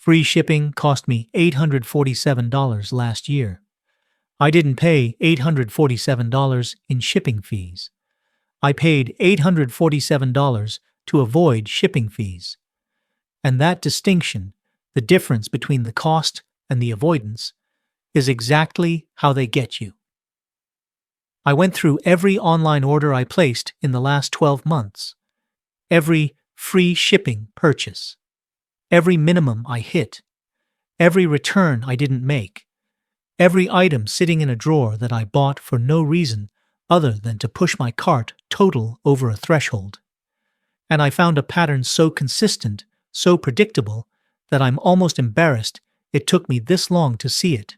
Free shipping cost me $847 last year. I didn't pay $847 in shipping fees. I paid $847 to avoid shipping fees. And that distinction, the difference between the cost and the avoidance, is exactly how they get you. I went through every online order I placed in the last 12 months, every free shipping purchase, every minimum I hit, every return I didn't make, every item sitting in a drawer that I bought for no reason other than to push my cart total over a threshold. And I found a pattern so consistent, so predictable, that I'm almost embarrassed it took me this long to see it.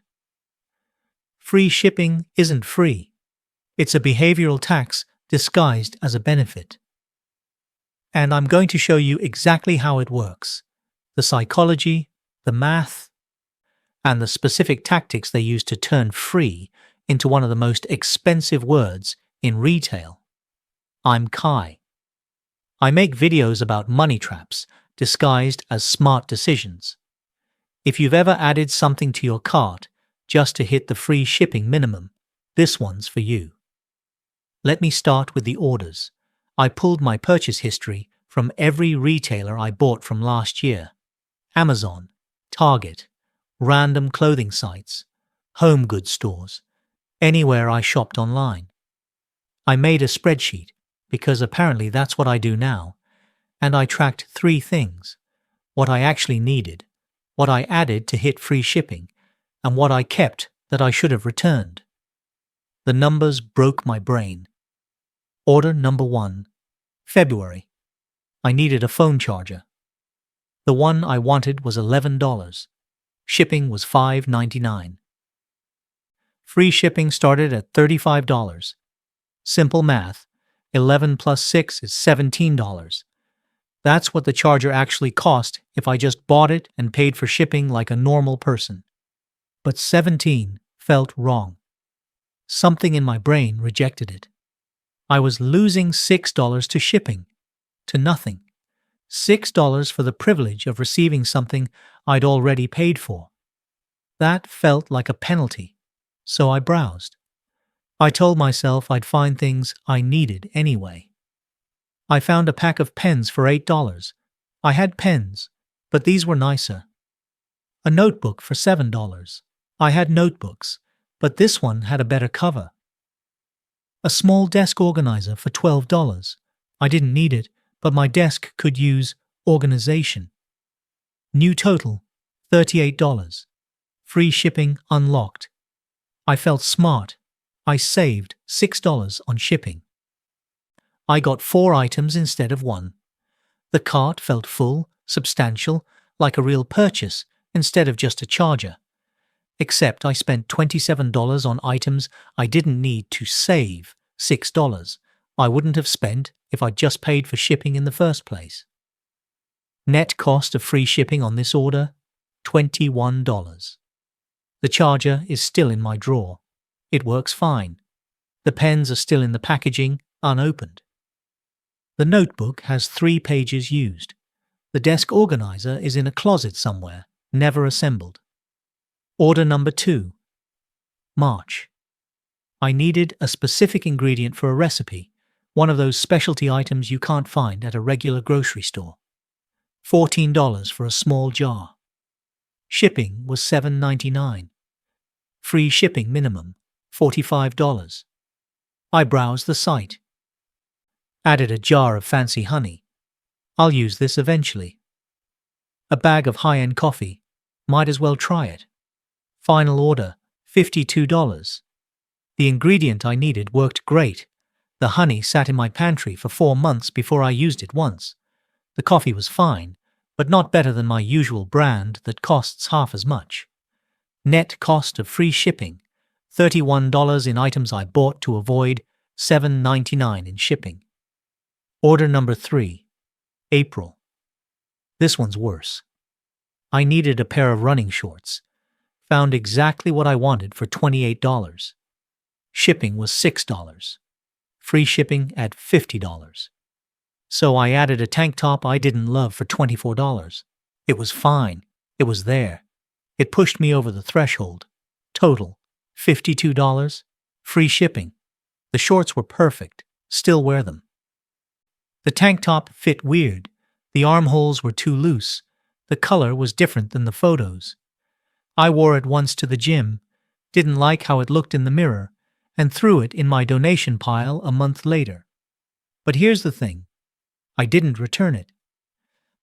Free shipping isn't free. It's a behavioral tax disguised as a benefit. And I'm going to show you exactly how it works, the psychology, the math, and the specific tactics they use to turn free into one of the most expensive words in retail. I'm Kai. I make videos about money traps disguised as smart decisions. If you've ever added something to your cart just to hit the free shipping minimum, this one's for you. Let me start with the orders. I pulled my purchase history from every retailer I bought from last year: Amazon, Target, random clothing sites, home goods stores, anywhere I shopped online. I made a spreadsheet because apparently that's what I do now, and I tracked 3 things: what I actually needed, what I added to hit free shipping, and what I kept that I should have returned. The numbers broke my brain. Order number 1, February. I needed a phone charger. The one I wanted was $11. Shipping was $5.99. Free shipping started at $35. Simple math, 11 plus 6 is $17. That's what the charger actually cost if I just bought it and paid for shipping like a normal person. But 17 felt wrong. Something in my brain rejected it. I was losing $6 to shipping, to nothing. $6 for the privilege of receiving something I'd already paid for. That felt like a penalty, so I browsed. I told myself I'd find things I needed anyway. I found a pack of pens for $8. I had pens, but these were nicer. A notebook for $7. I had notebooks, but this one had a better cover. A small desk organizer for $12. I didn't need it, but my desk could use organization. New total, $38. Free shipping unlocked. I felt smart. I saved $6 on shipping. I got 4 items instead of 1. The cart felt full, substantial, like a real purchase instead of just a charger. Except I spent $27 on items I didn't need to save $6 I wouldn't have spent if I'd just paid for shipping in the first place. Net cost of free shipping on this order, $21. The charger is still in my drawer. It works fine. The pens are still in the packaging, unopened. The notebook has 3 pages used. The desk organizer is in a closet somewhere, never assembled. Order number 2. March. I needed a specific ingredient for a recipe, one of those specialty items you can't find at a regular grocery store. $14 for a small jar. Shipping was $7.99. Free shipping minimum, $45. I browsed the site. Added a jar of fancy honey. I'll use this eventually. A bag of high-end coffee. Might as well try it. Final order, $52. The ingredient I needed worked great. The honey sat in my pantry for 4 months before I used it once. The coffee was fine, but not better than my usual brand that costs half as much. Net cost of free shipping, $31 in items I bought to avoid, $7.99 in shipping. Order number 3, April. This one's worse. I needed a pair of running shorts. Found exactly what I wanted for $28. Shipping was $6. Free shipping at $50. So I added a tank top I didn't love for $24. It was fine. It was there. It pushed me over the threshold. Total, $52. Free shipping. The shorts were perfect. Still wear them. The tank top fit weird. The armholes were too loose. The color was different than the photos. I wore it once to the gym, didn't like how it looked in the mirror, and threw it in my donation pile a month later. But here's the thing. I didn't return it.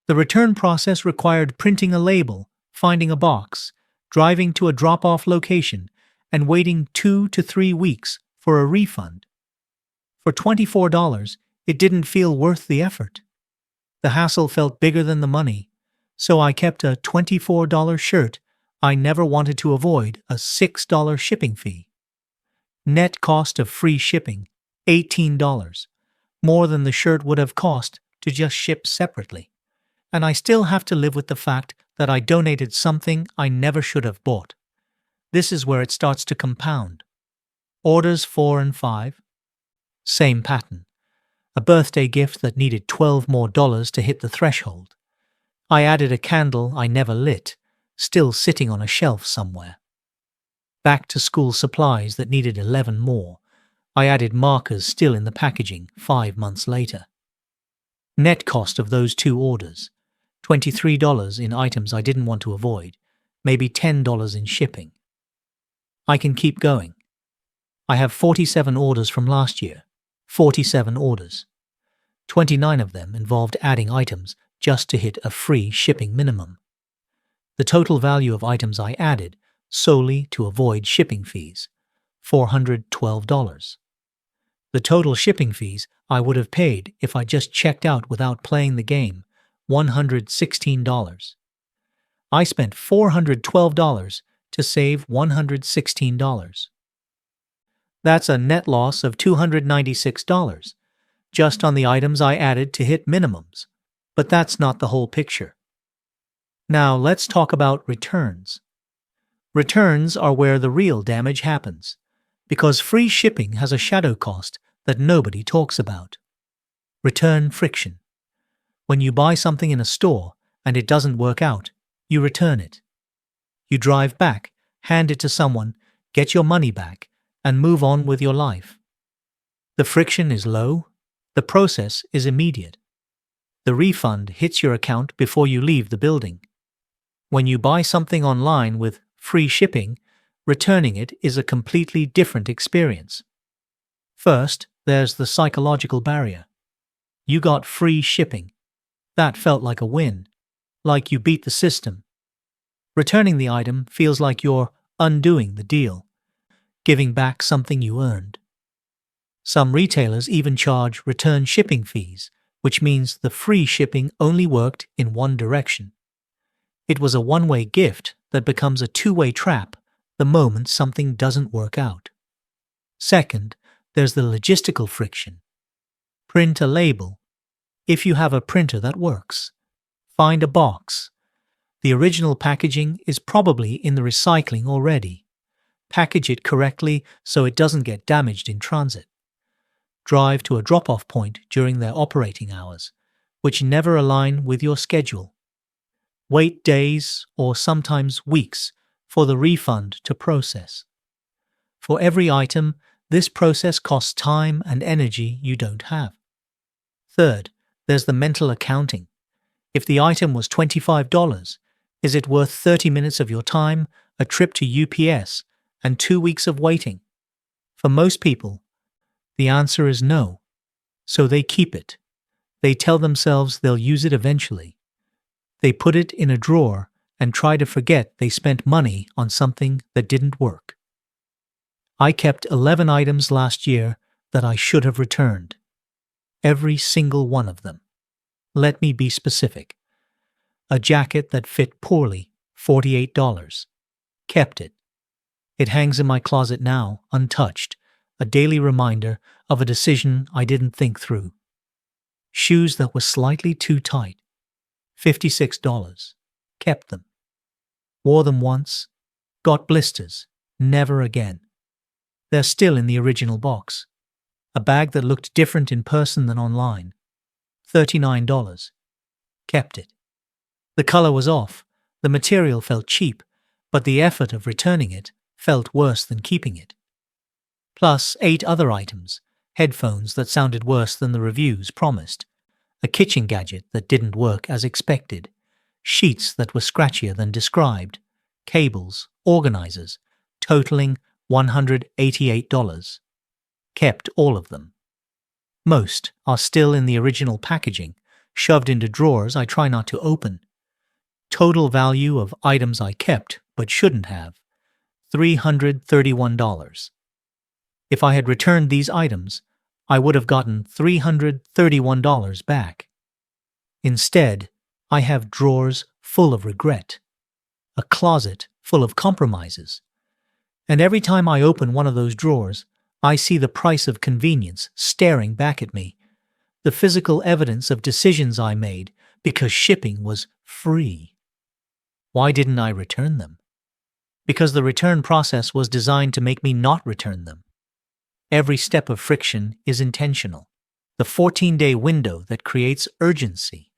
The return process required printing a label, finding a box, driving to a drop-off location, and waiting 2 to 3 weeks for a refund. For $24, it didn't feel worth the effort. The hassle felt bigger than the money, so I kept a $24 shirt I never wanted to avoid a $6 shipping fee. Net cost of free shipping, $18, more than the shirt would have cost to just ship separately. And I still have to live with the fact that I donated something I never should have bought. This is where it starts to compound. Orders 4 and 5. Same pattern. A birthday gift that needed $12 more to hit the threshold. I added a candle I never lit, still sitting on a shelf somewhere. Back to school supplies that needed 11 more. I added markers still in the packaging 5 months later. Net cost of those 2 orders, $23 in items I didn't want to avoid, maybe $10 in shipping. I can keep going. I have 47 orders from last year, 47 orders. 29 of them involved adding items just to hit a free shipping minimum. The total value of items I added solely to avoid shipping fees, $412. The total shipping fees I would have paid if I just checked out without playing the game, $116. I spent $412 to save $116. That's a net loss of $296, just on the items I added to hit minimums. But that's not the whole picture. Now let's talk about returns. Returns are where the real damage happens, because free shipping has a shadow cost that nobody talks about. Return friction. When you buy something in a store and it doesn't work out, you return it. You drive back, hand it to someone, get your money back, and move on with your life. The friction is low, the process is immediate. The refund hits your account before you leave the building. When you buy something online with free shipping, returning it is a completely different experience. First, there's the psychological barrier. You got free shipping. That felt like a win, like you beat the system. Returning the item feels like you're undoing the deal, giving back something you earned. Some retailers even charge return shipping fees, which means the free shipping only worked in one direction. It was a one-way gift that becomes a two-way trap the moment something doesn't work out. Second, there's the logistical friction. Print a label. If you have a printer that works. Find a box. The original packaging is probably in the recycling already. Package it correctly so it doesn't get damaged in transit. Drive to a drop-off point during their operating hours, which never align with your schedule. Wait days or sometimes weeks for the refund to process. For every item, this process costs time and energy you don't have. Third, there's the mental accounting. If the item was $25, is it worth 30 minutes of your time, a trip to UPS, and 2 weeks of waiting? For most people, the answer is no. So they keep it. They tell themselves they'll use it eventually. They put it in a drawer and try to forget they spent money on something that didn't work. I kept 11 items last year that I should have returned. Every single one of them. Let me be specific. A jacket that fit poorly, $48. Kept it. It hangs in my closet now, untouched, a daily reminder of a decision I didn't think through. Shoes that were slightly too tight, $56. Kept them. Wore them once, got blisters, never again. They're still in the original box. A bag that looked different in person than online, $39. Kept it. The color was off, The material felt cheap, but the effort of returning it felt worse than keeping it. Plus 8 other items, headphones that sounded worse than the reviews promised, a kitchen gadget that didn't work as expected, sheets that were scratchier than described, cables, organizers, totaling $188. Kept all of them. Most are still in the original packaging, shoved into drawers I try not to open. Total value of items I kept but shouldn't have, $331. If I had returned these items, I would have gotten $331 back. Instead, I have drawers full of regret, a closet full of compromises. And every time I open one of those drawers, I see the price of convenience staring back at me, the physical evidence of decisions I made because shipping was free. Why didn't I return them? Because the return process was designed to make me not return them. Every step of friction is intentional, the 14-day window that creates urgency.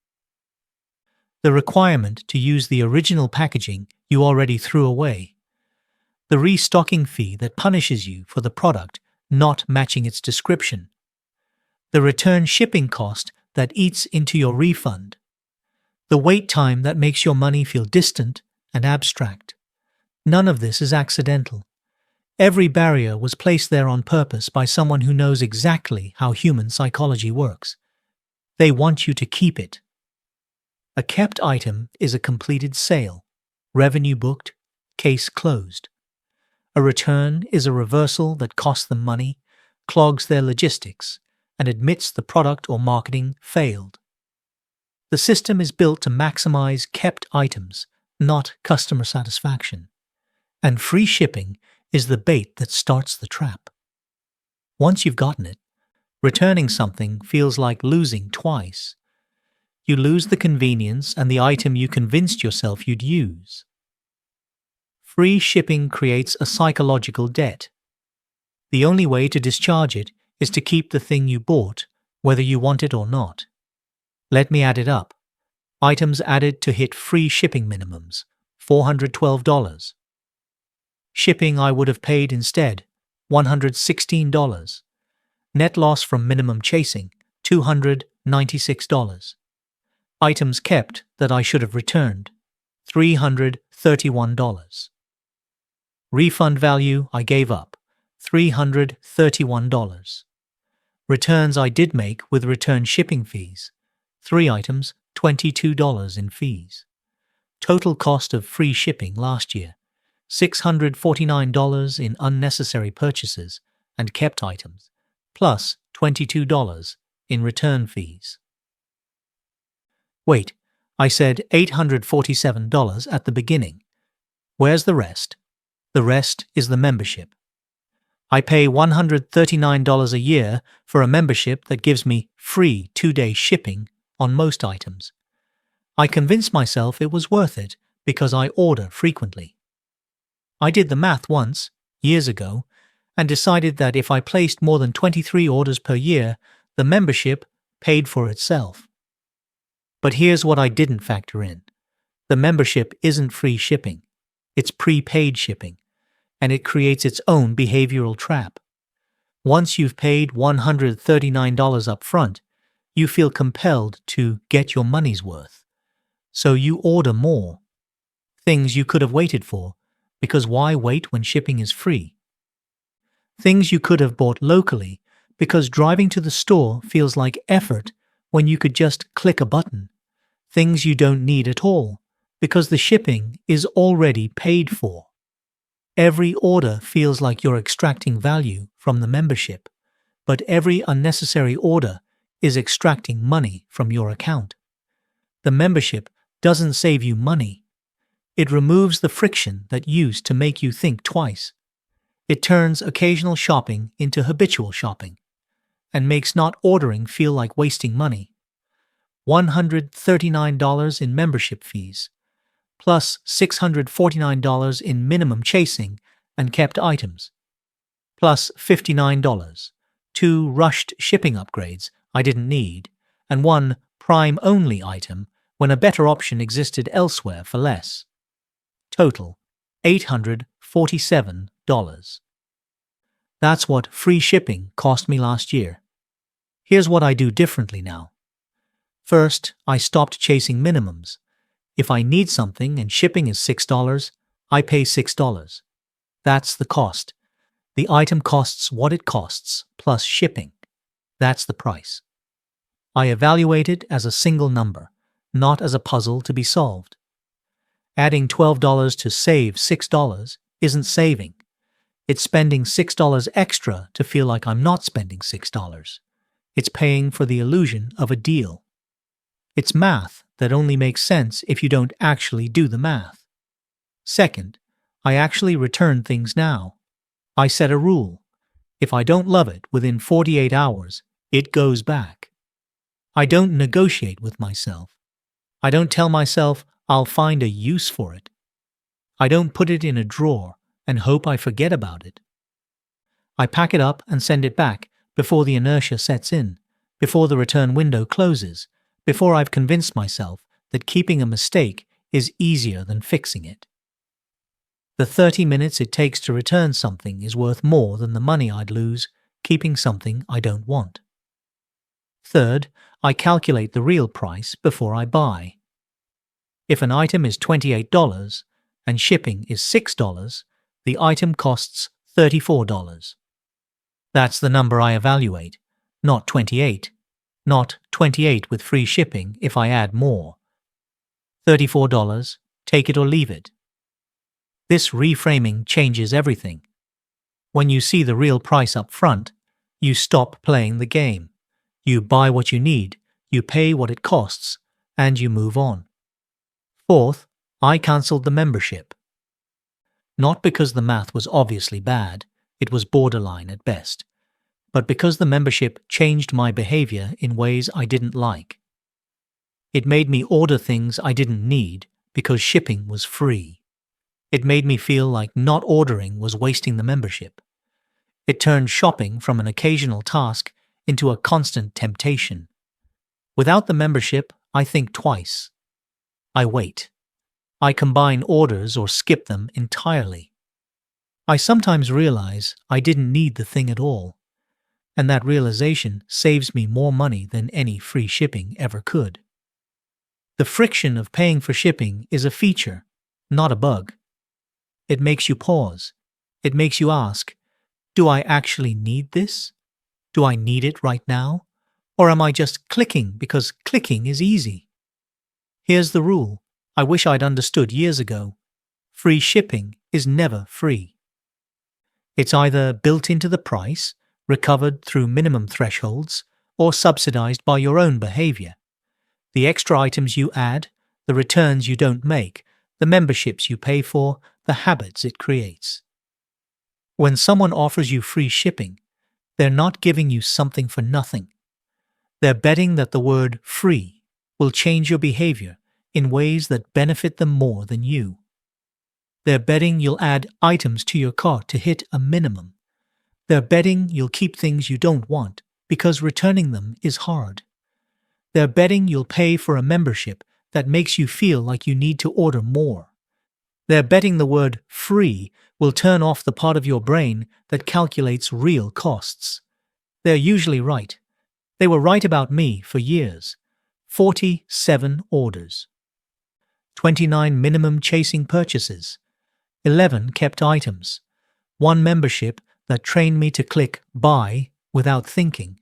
The requirement to use the original packaging you already threw away. The restocking fee that punishes you for the product not matching its description. The return shipping cost that eats into your refund. The wait time that makes your money feel distant and abstract. None of this is accidental. Every barrier was placed there on purpose by someone who knows exactly how human psychology works. They want you to keep it. A kept item is a completed sale, revenue booked, case closed. A return is a reversal that costs them money, clogs their logistics, and admits the product or marketing failed. The system is built to maximize kept items, not customer satisfaction. And free shipping is the bait that starts the trap. Once you've gotten it, returning something feels like losing twice. You lose the convenience and the item you convinced yourself you'd use. Free shipping creates a psychological debt. The only way to discharge it is to keep the thing you bought, whether you want it or not. Let me add it up. Items added to hit free shipping minimums, $412. Shipping I would have paid instead, $116. Net loss from minimum chasing, $296. Items kept that I should have returned, $331. Refund value I gave up, $331. Returns I did make with return shipping fees, 3 items, $22 in fees. Total cost of free shipping last year, $649 in unnecessary purchases and kept items, plus $22 in return fees. Wait, I said $847 at the beginning. Where's the rest? The rest is the membership. I pay $139 a year for a membership that gives me free 2-day shipping on most items. I convinced myself it was worth it because I order frequently. I did the math once, years ago, and decided that if I placed more than 23 orders per year, the membership paid for itself. But here's what I didn't factor in. The membership isn't free shipping. It's prepaid shipping, and it creates its own behavioral trap. Once you've paid $139 up front, you feel compelled to get your money's worth. So you order more. Things you could have waited for, because why wait when shipping is free? Things you could have bought locally, because driving to the store feels like effort when you could just click a button. Things you don't need at all, because the shipping is already paid for. Every order feels like you're extracting value from the membership, but every unnecessary order is extracting money from your account. The membership doesn't save you money. It removes the friction that used to make you think twice. It turns occasional shopping into habitual shopping and makes not ordering feel like wasting money. $139 in membership fees, plus $649 in minimum chasing and kept items, plus $59, 2 rushed shipping upgrades I didn't need, and 1 Prime-only item when a better option existed elsewhere for less. Total, $847. That's what free shipping cost me last year. Here's what I do differently now. First, I stopped chasing minimums. If I need something and shipping is $6, I pay $6. That's the cost. The item costs what it costs, plus shipping. That's the price. I evaluate it as a single number, not as a puzzle to be solved. Adding $12 to save $6 isn't saving. It's spending $6 extra to feel like I'm not spending $6. It's paying for the illusion of a deal. It's math that only makes sense if you don't actually do the math. Second, I actually return things now. I set a rule. If I don't love it within 48 hours, it goes back. I don't negotiate with myself. I don't tell myself I'll find a use for it. I don't put it in a drawer and hope I forget about it. I pack it up and send it back before the inertia sets in, before the return window closes, before I've convinced myself that keeping a mistake is easier than fixing it. The 30 minutes it takes to return something is worth more than the money I'd lose keeping something I don't want. Third, I calculate the real price before I buy. If an item is $28 and shipping is $6, the item costs $34. That's the number I evaluate, not 28. Not 28 with free shipping if I add more. $34, take it or leave it. This reframing changes everything. When you see the real price up front, you stop playing the game. You buy what you need, you pay what it costs, and you move on. Fourth, I cancelled the membership. Not because the math was obviously bad, it was borderline at best, but because the membership changed my behavior in ways I didn't like. It made me order things I didn't need because shipping was free. It made me feel like not ordering was wasting the membership. It turned shopping from an occasional task into a constant temptation. Without the membership, I think twice. I wait. I combine orders or skip them entirely. I sometimes realize I didn't need the thing at all, and that realization saves me more money than any free shipping ever could. The friction of paying for shipping is a feature, not a bug. It makes you pause. It makes you ask, do I actually need this? Do I need it right now? Or am I just clicking because clicking is easy? Here's the rule I wish I'd understood years ago. Free shipping is never free. It's either built into the price, recovered through minimum thresholds, or subsidized by your own behavior. The extra items you add, the returns you don't make, the memberships you pay for, the habits it creates. When someone offers you free shipping, they're not giving you something for nothing. They're betting that the word free will change your behavior in ways that benefit them more than you. They're betting you'll add items to your cart to hit a minimum. They're betting you'll keep things you don't want because returning them is hard. They're betting you'll pay for a membership that makes you feel like you need to order more. They're betting the word free will turn off the part of your brain that calculates real costs. They're usually right. They were right about me for years. 47 orders. 29 minimum chasing purchases. 11 kept items. 1 membership that trained me to click buy without thinking.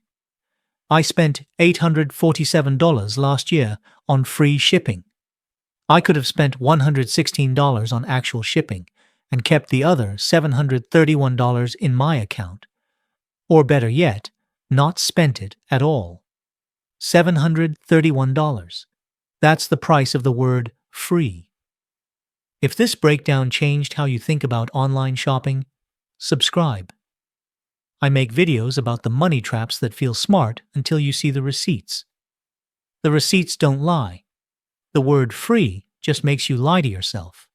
I spent $847 last year on free shipping. I could have spent $116 on actual shipping and kept the other $731 in my account. Or better yet, not spent it at all. $731. That's the price of the word free. If this breakdown changed how you think about online shopping, subscribe. I make videos about the money traps that feel smart until you see the receipts. The receipts don't lie. The word free just makes you lie to yourself.